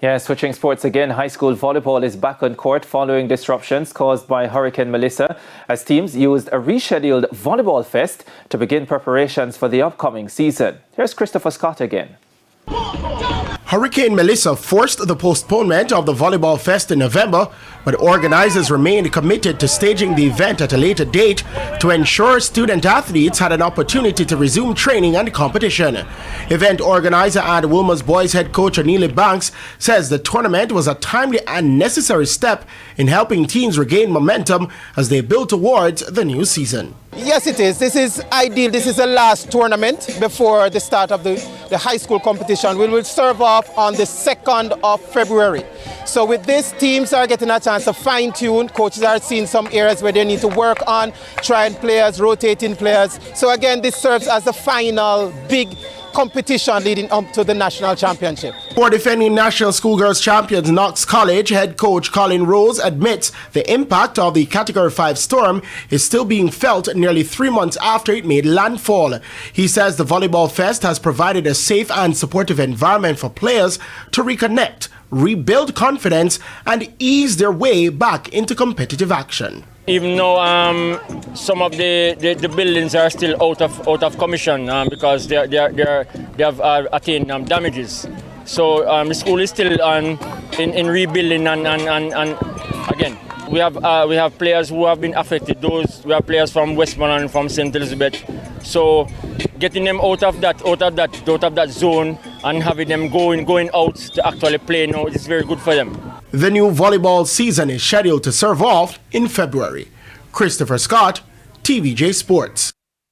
Yeah, switching sports again, high school volleyball is back on court following disruptions caused by Hurricane Melissa as teams used a rescheduled volleyball fest to begin preparations for the upcoming season. Here's Christopher Scott again. Hurricane Melissa forced the postponement of the Volleyball Fest in November, but organizers remained committed to staging the event at a later date to ensure student athletes had an opportunity to resume training and competition. Event organizer and Wilmer's boys head coach O'Neil Banks says the tournament was a timely and necessary step in helping teams regain momentum as they build towards the new season. Yes, it is. This is ideal. This is the last tournament before the start of the high school competition. We will serve off on the 2nd of February. So with this, teams are getting a chance to fine-tune. Coaches are seeing some areas where they need to work on, trying players, rotating players. So again, this serves as the final big competition leading up to the national championship. For defending national schoolgirls champions Knox College, head coach Colin Rose admits the impact of the Category 5 storm is still being felt nearly 3 months after it made landfall. He says the Volleyball Fest has provided a safe and supportive environment for players to reconnect, rebuild confidence, and ease their way back into competitive action. Even though some of the buildings are still out of commission because they have attained damages, so the school is still in rebuilding and again we have players who have been affected. We have players from Westmoreland and from St. Elizabeth, so getting them out of that zone and having them going out to actually play now is very good for them. The new volleyball season is scheduled to serve off in February. Christopher Scott, TVJ Sports.